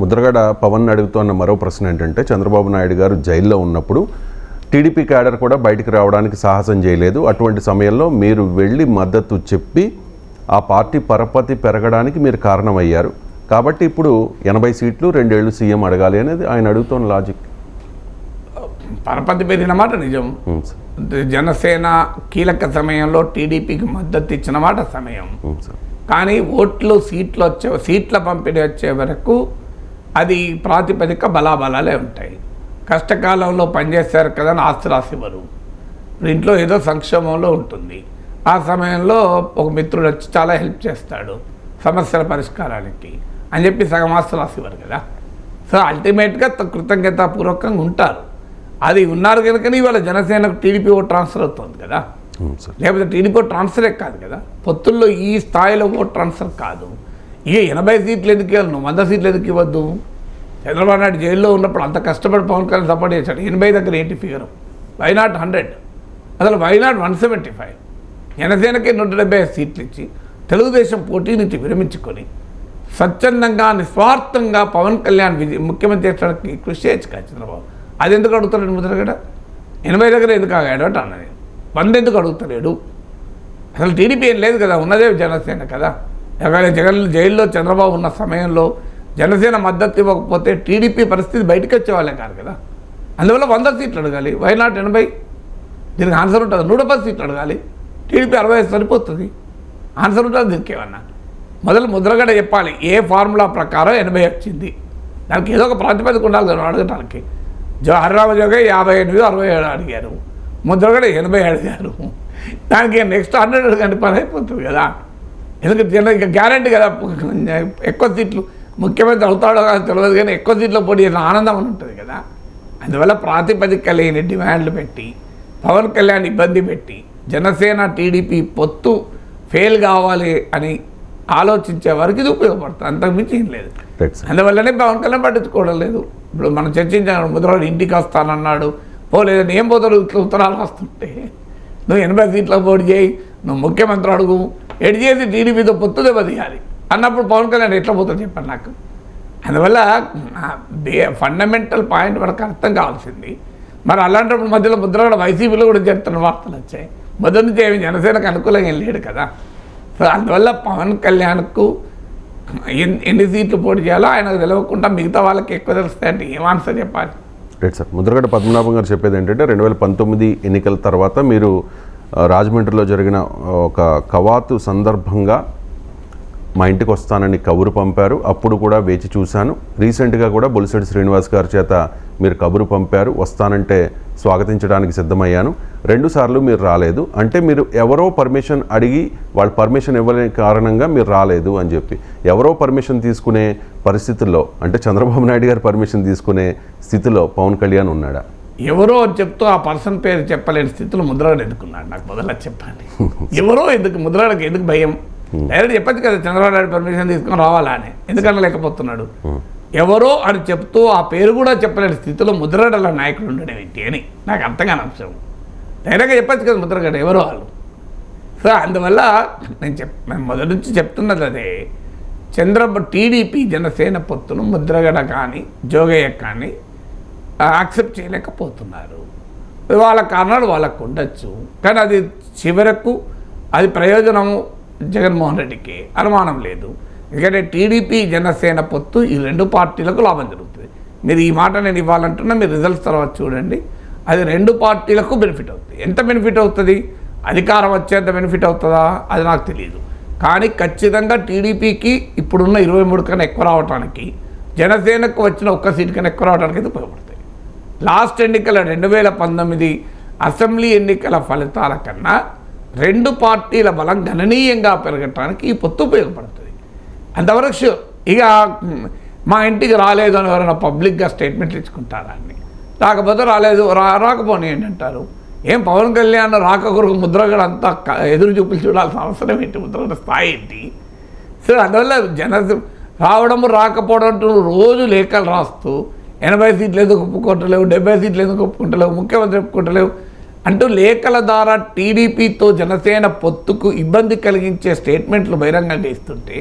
ముద్రగడ పవన్ అడుగుతున్న మరో ప్రశ్న ఏంటంటే, చంద్రబాబు నాయుడు గారు జైల్లో ఉన్నప్పుడు టీడీపీ క్యాడర్ కూడా బయటికి రావడానికి సాహసం చేయలేదు. అటువంటి సమయంలో మీరు వెళ్ళి మద్దతు చెప్పి ఆ పార్టీ పరపతి పెరగడానికి మీరు కారణమయ్యారు. కాబట్టి ఇప్పుడు 80 సీట్లు 2 ఏళ్ళు సీఎం అడగాలి అనేది ఆయన అడుగుతున్న లాజిక్. పరపతి పెరిగిన మాట నిజం. జనసేన కీలక సమయంలో టీడీపీకి మద్దతు ఇచ్చిన మాట సమయం. కానీ సీట్ల పంపిణీ వచ్చే వరకు అది ప్రాతిపదిక బలాబలాలే ఉంటాయి. కష్టకాలంలో పనిచేస్తారు కదా అని ఆస్తి ఇవ్వరు. ఇంట్లో ఏదో సంక్షేమంలో ఉంటుంది. ఆ సమయంలో ఒక మిత్రుడు వచ్చి చాలా హెల్ప్ చేస్తాడు సమస్యల పరిష్కారానికి అని చెప్పి సగం ఆస్తి ఇవ్వరు కదా. సో అల్టిమేట్గా కృతజ్ఞతాపూర్వకంగా ఉంటారు. అది ఉన్నారు కనుకని ఇవాళ జనసేనకు టీడీపీ ఓట్ ట్రాన్స్ఫర్ అవుతుంది కదా. లేకపోతే టీడీపీ ట్రాన్స్ఫరే కాదు కదా. పొత్తుల్లో ఈ స్థాయిలో ఓట్ ట్రాన్స్ఫర్ కాదు. ఇక 80 సీట్లు ఎందుకు ఇవ్వాలి, 100 సీట్లు ఎందుకు ఇవ్వద్దు? చంద్రబాబు నాయుడు జైల్లో ఉన్నప్పుడు అంత కష్టపడి పవన్ కళ్యాణ్ సపోర్ట్ చేశాడు. 80 దగ్గర ఏంటి ఫిగర్? Why not 100? అసలు వై నాట్ 175? జనసేనకి 175 సీట్లు ఇచ్చి తెలుగుదేశం పోటీ నుంచి విరమించుకొని స్వచ్ఛందంగా నిస్వార్థంగా పవన్ కళ్యాణ్ ముఖ్యమంత్రి చేయడానికి కృషి చేయొచ్చు కదా చంద్రబాబు. అది ఎందుకు అడుగుతాడు ముద్రగడ? 80 దగ్గర ఎందుకు ఆగాడు అంటే అన్నది 100 ఎందుకు అడుగుతలేడు? అసలు టీడీపీ ఏం లేదు కదా, ఉన్నదే జనసేన కదా. జగన్ జైల్లో చంద్రబాబు ఉన్న సమయంలో జనసేన మద్దతు ఇవ్వకపోతే టీడీపీ పరిస్థితి బయటకు వచ్చేవాళ్ళే కాదు కదా. అందువల్ల 100 సీట్లు అడగాలి. Why not 80? దీనికి ఆన్సర్ ఉంటుంది. 110 సీట్లు అడగాలి. టీడీపీ 60 సరిపోతుంది. ఆన్సర్ ఉంటుంది దీనికి. ఏమన్నా మొదలు ముద్రగడ చెప్పాలి ఏ ఫార్ములా ప్రకారం 80 వచ్చింది. దానికి ఏదో ఒక ప్రాతిపదిక ఉండాలి కదా అడగటానికి. హరిరామ జోగే 58, 67 అడిగారు. ముద్రగడ 80 అడిగారు. దానికి నెక్స్ట్ 100 అడగండి, పని అయిపోతుంది కదా. ఎందుకంటే ఇక గ్యారంటీ కదా ఎక్కువ సీట్లు ముఖ్యమంత్రి అవుతాడో కాదు తెలియదు, కానీ ఎక్కువ సీట్లో పోటీ చేసిన ఆనందం అని ఉంటుంది కదా. అందువల్ల ప్రాతిపదిక లేని డిమాండ్లు పెట్టి పవన్ కళ్యాణ్ ఇబ్బంది పెట్టి జనసేన టీడీపీ పొత్తు ఫెయిల్ కావాలి అని ఆలోచించే వరకు ఇది ఉపయోగపడుతుంది. అంతకుమించి ఏం లేదు. అందువల్లనే పవన్ కళ్యాణ్ పట్టించుకోవడం లేదు. ఇప్పుడు మనం చర్చించాను, ముద్రగడ ఇంటికి వస్తానన్నాడు, పోలేదని ఏం పోతాడు ఇట్లా ఉత్తరాలు వస్తుంటే. నువ్వు 80 సీట్లకు పోటీ చేయి, నువ్వు ముఖ్యమంత్రి అడుగు, ఎడి చేసి టీడీపీతో పొత్తు దెబ్బతీయాలి అన్నప్పుడు పవన్ కళ్యాణ్ ఎట్లా పోతుంది చెప్పండి నాకు. అందువల్ల ఫండమెంటల్ పాయింట్ మనకు అర్థం కావాల్సింది. మరి అలాంటప్పుడు మధ్యలో ముద్రగడ వైసీపీలో కూడా చెప్తున్న వార్తలు వచ్చాయి. మొదటి నుంచి ఏమి జనసేనకు అనుకూలంగా లేడు కదా. సో అందువల్ల పవన్ కళ్యాణ్కు ఎన్ని సీట్లు పోటీ చేయాలో ఆయనకు తెలియకుండా మిగతా వాళ్ళకి ఎక్కువ తెలుస్తాయంటే ఏం ఆన్సర్ చెప్పాలి? Right sir. ముద్రగడ పద్మనాభం గారు చెప్పేది ఏంటంటే 2019 ఎన్నికల తర్వాత మీరు రాజమండ్రిలో జరిగిన ఒక కవాతు సందర్భంగా మా ఇంటికి వస్తానని కబురు పంపారు. అప్పుడు కూడా వేచి చూశాను. రీసెంట్గా కూడా బొలిశెట్టి శ్రీనివాస్ గారి చేత మీరు కబురు పంపారు, వస్తానంటే స్వాగతించడానికి సిద్ధమయ్యాను. 2 సార్లు మీరు రాలేదు. అంటే మీరు ఎవరో పర్మిషన్ అడిగి వాళ్ళు పర్మిషన్ ఇవ్వలేని కారణంగా మీరు రాలేదు అని చెప్పి, ఎవరో పర్మిషన్ తీసుకునే పరిస్థితుల్లో, అంటే చంద్రబాబు నాయుడు గారు పర్మిషన్ తీసుకునే స్థితిలో పవన్ కళ్యాణ్ ఉన్నాడా? ఎవరో అని చెప్తూ ఆ పర్సన్ పేరు చెప్పలేని స్థితిలో ముద్రగడ ఎందుకున్నాడు? నాకు మొదలు చెప్పండి. ఎవరో ఎందుకు? ముద్రగడకి ఎందుకు భయం? డైరెక్ట్ చెప్పచ్చు కదా చంద్రబాబు నాయుడు పర్మిషన్ తీసుకొని రావాలా అని. ఎందుకన్నా లేకపోతున్నాడు? ఎవరో అని చెప్తూ ఆ పేరు కూడా చెప్పలేని స్థితిలో ముద్రగడల నాయకుడు ఉండడం ఏంటి అని నాకు అర్థంగా అంశం. డైరెక్ట్గా చెప్పచ్చు కదా ముద్రగడ ఎవరో వాళ్ళు. సో అందువల్ల నేను మొదటి నుంచి చెప్తున్నది అదే, టీడీపీ జనసేన పొత్తును ముద్రగడ కానీ జోగయ్య కానీ యాక్సెప్ట్ చేయలేకపోతున్నారు. వాళ్ళ కారణాలు వాళ్ళకు ఉండొచ్చు, కానీ అది చివరకు అది ప్రయోజనము జగన్మోహన్ రెడ్డికి అనుమానం లేదు. ఎందుకంటే టీడీపీ జనసేన పొత్తు ఈ 2 పార్టీలకు లాభం జరుగుతుంది. మీరు ఈ మాట నేను ఇవ్వాలంటున్నా, మీరు రిజల్ట్స్ తర్వాత చూడండి. అది 2 పార్టీలకు బెనిఫిట్ అవుతుంది. ఎంత బెనిఫిట్ అవుతుంది? అధికారం వచ్చేంత బెనిఫిట్ అవుతుందా అది నాకు తెలియదు. కానీ ఖచ్చితంగా టీడీపీకి ఇప్పుడున్న 23 కన్నా ఎక్కువ రావడానికి, జనసేనకు వచ్చిన 1 సీటు కన్నా ఎక్కువ రావడానికి అయితే ఉపయోగపడుతుంది. లాస్ట్ ఎన్నికల 2019 అసెంబ్లీ ఎన్నికల ఫలితాల కన్నా 2 పార్టీల బలం గణనీయంగా పెరగటానికి ఈ పొత్తు ఉపయోగపడుతుంది. అంతవరకు షూర్. ఇక మా ఇంటికి రాలేదు అని ఎవరైనా పబ్లిక్గా స్టేట్మెంట్లు ఇచ్చుకుంటారా అని, రాకపోతే రాలేదు రాకపోని ఏంటంటారు? ఏం పవన్ కళ్యాణ్ రాక కొరకు ముద్రగడ అంతా ఎదురు చూపులు చూడాల్సిన అవసరం ఏంటి? ముద్రగడ స్థాయి ఏంటి? సో అందువల్ల రావడము రాకపోవడం రోజు లేఖలు రాస్తూ 80 సీట్లు ఎందుకు ఒప్పుకుంటలేవు, 70 సీట్లు ఎందుకు ఒప్పుకుంటలేవు, ముఖ్యమంత్రి ఒప్పుకుంటలేవు అంటూ లేఖల ద్వారా టీడీపీతో జనసేన పొత్తుకు ఇబ్బంది కలిగించే స్టేట్మెంట్లు బహిరంగంగా ఇస్తుంటే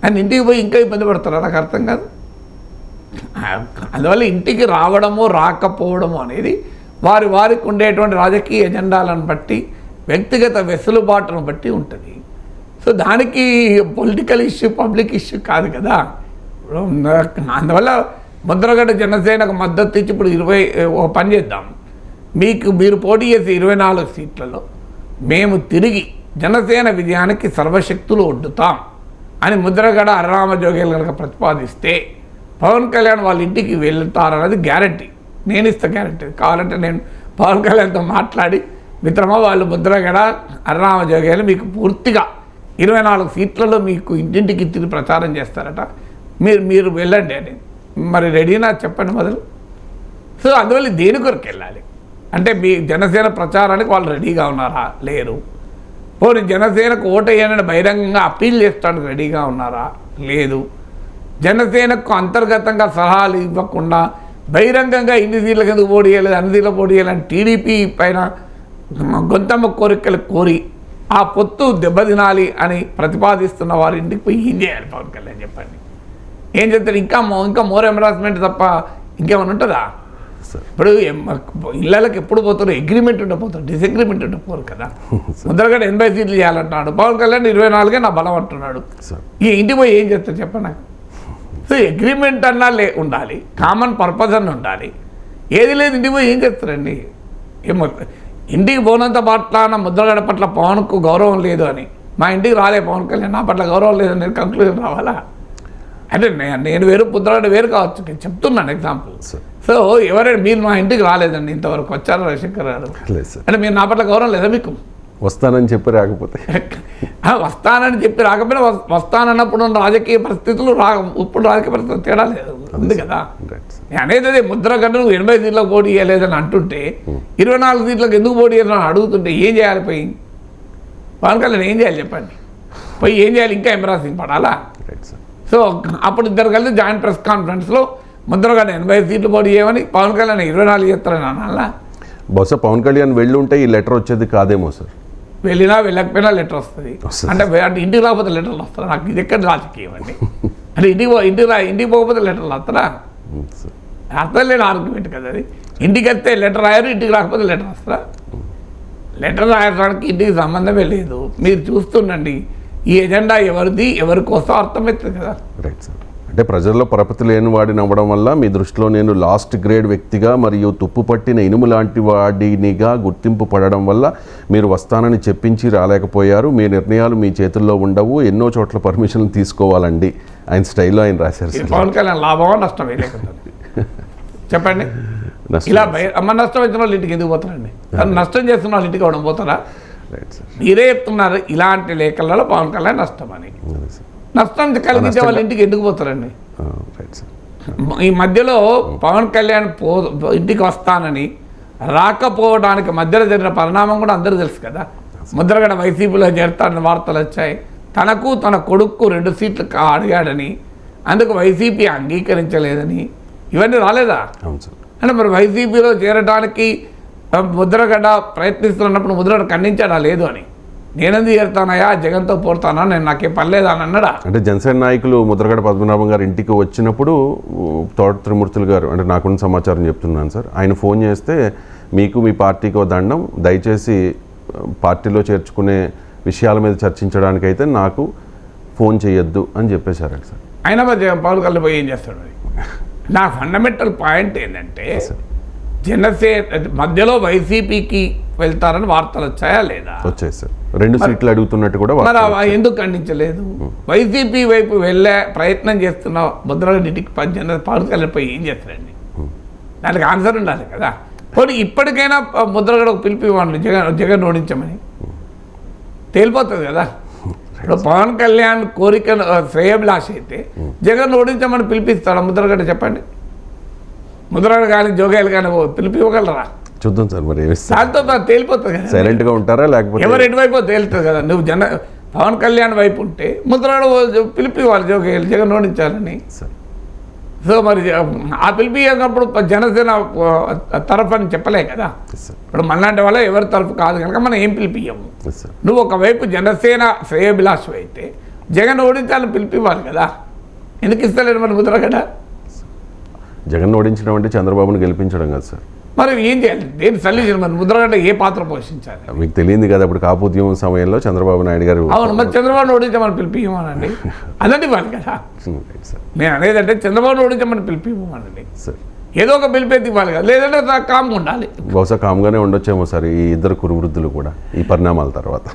ఆయన ఇంటికి పోయి ఇంకా ఇబ్బంది పడతారా? నాకు అర్థం కాదు. అందువల్ల ఇంటికి రావడము రాకపోవడము అనేది వారికి ఉండేటువంటి రాజకీయ ఎజెండాలను బట్టి వ్యక్తిగత వెసులుబాటును బట్టి ఉంటుంది. సో దానికి పొలిటికల్ ఇష్యూ పబ్లిక్ ఇష్యూ కాదు కదా. అందువల్ల ముద్రగడ జనసేనకు మద్దతు ఇచ్చి ఇప్పుడు ఒక పని చేద్దాం, మీరు పోటీ చేసే 24 సీట్లలో మేము తిరిగి జనసేన విజయానికి సర్వశక్తులు ఒడ్డుతాం అని ముద్రగడ అర్రామ జోగేలు కనుక ప్రతిపాదిస్తే పవన్ కళ్యాణ్ వాళ్ళ ఇంటికి వెళ్తారన్నది గ్యారంటీ. నేను ఇస్తా గ్యారంటీ. కావాలంటే నేను పవన్ కళ్యాణ్తో మాట్లాడి, మిత్రమా వాళ్ళు ముద్రగడ అర్రామ జోగేలు మీకు పూర్తిగా 24 సీట్లలో మీకు ఇంటింటికి తిరిగి ప్రచారం చేస్తారట, మీరు వెళ్ళండి అని. మరి రెడీనా చెప్పండి మొదలు. సో అందువల్ల దేని కొరకు వెళ్ళాలి అంటే మీ జనసేన ప్రచారానికి వాళ్ళు రెడీగా ఉన్నారా? లేరు. పోనీ జనసేనకు ఓటేయనని బహిరంగంగా అప్పీల్ చేస్తానికి రెడీగా ఉన్నారా? లేదు. జనసేనకు అంతర్గతంగా సలహాలు ఇవ్వకుండా బహిరంగంగా ఇన్ని సీట్లకు ఎందుకు పోటీ చేయలేదు, అన్ని సీట్లకు పోటీ చేయాలని టీడీపీ పైన గొంతమ్మ కోరికలు కోరి ఆ పొత్తు దెబ్బతినాలి అని ప్రతిపాదిస్తున్న వారి ఇంటికి పోయి ఏం చేయాలి పవన్ కళ్యాణ్ చెప్పండి? ఏం చెప్తారు? ఇంకా మోర్ ఎంబరాస్మెంట్ తప్ప ఇంకేమైనా ఉంటుందా? ఇప్పుడు ఇళ్ళకి ఎప్పుడు పోతారు? అగ్రిమెంట్ ఉండపోతారు, డిసగ్రిమెంట్ ఉండపోరు కదా. ముద్రగడ 80 సీట్లు చేయాలంటున్నాడు, పవన్ కళ్యాణ్ 24 నా బలం అంటున్నాడు. ఈ ఇంటికి పోయి ఏం చేస్తారు చెప్పండి నాకు? సో అగ్రిమెంట్ అన్నా ఉండాలి, కామన్ పర్పస్ అన్న ఉండాలి. ఏది లేదు, ఇంటికి పోయి ఏం చేస్తారండి? ఏమో ఇంటికి పోనంత పట్ల ముద్రగడ పట్ల పవన్కు గౌరవం లేదు అని, మా ఇంటికి రాలే పవన్ కళ్యాణ్ నా పట్ల గౌరవం లేదని నేను కంక్లూజన్ రావాలా? అంటే నేను వేరు, ముద్రగడ వేరు కావచ్చు, నేను చెప్తున్నాను ఎగ్జాంపుల్. సో ఎవరైనా మీరు మా ఇంటికి రాలేదండి ఇంతవరకు, వచ్చారు రవిశంకర్ గారు అంటే మీరు నా పట్ల గౌరవం లేదా మీకు? వస్తానని చెప్పి రాకపోతే వస్తానని చెప్పి రాకపోయినా వస్తానన్నప్పుడు రాజకీయ పరిస్థితులు ఇప్పుడు రాజకీయ పరిస్థితులు తేడా లేదు ఉంది కదా. అనేది అదే ముద్రగడ నువ్వు 80 సీట్లకు పోటీ చేయలేదని అంటుంటే 24 సీట్లకు ఎందుకు పోటీ చేయాలని అడుగుతుంటే ఏం చేయాలి? పోయి పవన్ కళ్యాణ్ ఏం చేయాలి చెప్పండి? పోయి ఏం చేయాలి? ఇంకా ఎంబరాసింగ్ పడాలా? సో అప్పుడు ఇద్దరు కలిసి జాయింట్ ప్రెస్ కాన్ఫరెన్స్లో ముద్రగడ 80 సీట్లు పోటీ చేయమని, పవన్ కళ్యాణ్ 24 చేస్తారని అనాలా? బహుశా పవన్ కళ్యాణ్ వెళ్ళి ఉంటే ఈ లెటర్ వచ్చేది కాదేమో సార్. వెళ్ళినా వెళ్ళకపోయినా లెటర్ వస్తుంది. అంటే ఇంటికి రాకపోతే లెటర్లు వస్తారా? నాకు ఇది ఎక్కడ రాజకీయం అండి? అంటే ఇంటికి పోకపోతే లెటర్లు వస్తారా? అర్థం లేని ఆర్గ్యుమెంట్ కదా అది. ఇంటికి వస్తే లెటర్ రాయారు, ఇంటికి రాకపోతే లెటర్ వస్తారా? లెటర్ రాయడానికి ఇంటికి సంబంధమే లేదు. మీరు చూస్తుండండి ఈ ఎజెండా ఎవరిది, ఎవరి కోసం అర్థమవుతుంది కదా. Right sir. అంటే ప్రజల్లో పరపతి లేని వాడిని అవ్వడం వల్ల మీ దృష్టిలో నేను లాస్ట్ గ్రేడ్ వ్యక్తిగా మరియు తుప్పు పట్టిన ఇనుము లాంటి వాడినిగా గుర్తింపు పడడం వల్ల మీరు వస్తానని చెప్పించి రాలేకపోయారు. మీ నిర్ణయాలు మీ చేతుల్లో ఉండవు, ఎన్నో చోట్ల పర్మిషన్లు తీసుకోవాలండి ఆయన స్టైల్లో ఆయన రాశారు సార్. పవన్ కళ్యాణ్ లాభమా నష్టమే లేకుండా చెప్పండి? ఇలా నష్టం వచ్చిన వాళ్ళు ఇంటికి ఎందుకు పోతారండి? నష్టం చేస్తున్న వాళ్ళు ఇంటికి అవడం పోతారా? మీరే చెప్తున్నారు ఇలాంటి లేఖలలో పవన్ కళ్యాణ్ నష్టం అని. నష్టం కలిగించే వాళ్ళ ఇంటికి ఎందుకు పోతారండి? ఈ మధ్యలో పవన్ కళ్యాణ్ ఇంటికి వస్తానని రాకపోవడానికి మధ్యలో జరిగిన పరిణామం కూడా అందరూ తెలుసు కదా. ముద్రగడ వైసీపీలో చేరుతాడని వార్తలు వచ్చాయి. తనకు తన కొడుకు 2 సీట్లు అడిగాడని, అందుకు వైసీపీ అంగీకరించలేదని, ఇవన్నీ రాలేదా? అంటే మరి వైసీపీలో చేరడానికి ముద్రగడ ప్రయత్నిస్తున్నప్పుడు ముద్రగడ ఖండించాడా? లేదు అని. నేనెందుకు చేరుతానయా, జగన్తో పోతానా, నేను నాకేం పర్లేదా అని అన్నాడా? అంటే జనసేన నాయకులు ముద్రగడ పద్మనాభం గారు ఇంటికి వచ్చినప్పుడు తోట త్రిమూర్తులు గారు, అంటే నాకున్న సమాచారం చెప్తున్నాను సార్, ఆయన ఫోన్ చేస్తే మీకు మీ పార్టీకి దండం, దయచేసి పార్టీలో చేర్చుకునే విషయాల మీద చర్చించడానికైతే నాకు ఫోన్ చేయొద్దు అని చెప్పేశారు సార్. అయినా మరి పవన్ కళ్యాణ్ పోయి ఏం చేస్తాడు? నా ఫండమెంటల్ పాయింట్ ఏంటంటే జనసేన మధ్యలో వైసీపీకి వెళ్తారని వార్తలు వచ్చాయా లేదా? వచ్చాయి సార్. 2 సీట్లు అడుగుతున్నట్టు కూడా. మరి ఎందుకు ఖండించలేదు? వైసీపీ వైపు వెళ్ళే ప్రయత్నం చేస్తున్న ముద్రగడ ఇంటికి పవన్ కళ్యాణ్ పోయి ఏం చేస్తారండి? దానికి ఆన్సర్ ఉండాలి కదా. పోనీ ఇప్పటికైనా ముద్రగడ పిలిపి ఇవ్వండి, జగన్ ఓడించమని తేలిపోతుంది కదా. ఇప్పుడు పవన్ కళ్యాణ్ కోరిక శ్రేయభిలాష అయితే జగన్ ఓడించమని పిలిపిస్తాడా ముద్రగడ? చెప్పండి. ముద్రగడ కానీ జోగాయలు కానీ పిలిపి ఇవ్వగలరా? చూద్దాం సార్. మరి దాంతో తేలిపోతుంది కదా. సైలెంట్గా ఉంటారా లేకపోతే ఎవరు ఎటువైపు తేలుతుంది కదా. నువ్వు పవన్ కళ్యాణ్ వైపు ఉంటే ముద్రగడ పిలిపి వాళ్ళు జోగాయలు జగన్ ఓడించాలని. సో మరి ఆ పిలిపినప్పుడు జనసేన తరఫు అని చెప్పలే కదా. ఇప్పుడు మనలాంటి వాళ్ళ ఎవరి తరఫు కాదు కనుక మనం ఏం పిలిపియ్యము. నువ్వు ఒకవైపు జనసేన శ్రేయభిలాషం అయితే జగన్ ఓడించాలని పిలిపివ్వాలి కదా. ఎందుకు ఇస్తలేడు మరి ముద్రగడ? జగన్ ఓడించడం అంటే చంద్రబాబును గెలిపించడం కదా సార్. మరి ఏం చేయాలి? దేని సొల్యూషన్? మరి ముద్రగడ్డ ఏ పాత్ర పోషించాలి? మీకు తెలియంది కదా, అప్పుడు కాపు ఉద్యమం సమయంలో చంద్రబాబు నాయుడు గారు. అవును, మరి చంద్రబాబును ఓడించమని పిలిపియమనండి, అదండి వాళ్ళు కదా. Right sir. నేను అనేదంటే చంద్రబాబును ఓడించమని పిలిపియమనండి, సార్ ఏదో ఒక పిలిపేది ఇవ్వాలి కదా, లేదంటే కామ్గా ఉండాలి. బహుశా కామ్గానే ఉండొచ్చేమో సార్ ఈ ఇద్దరు కురువృద్ధులు కూడా ఈ పరిణామాల తర్వాత.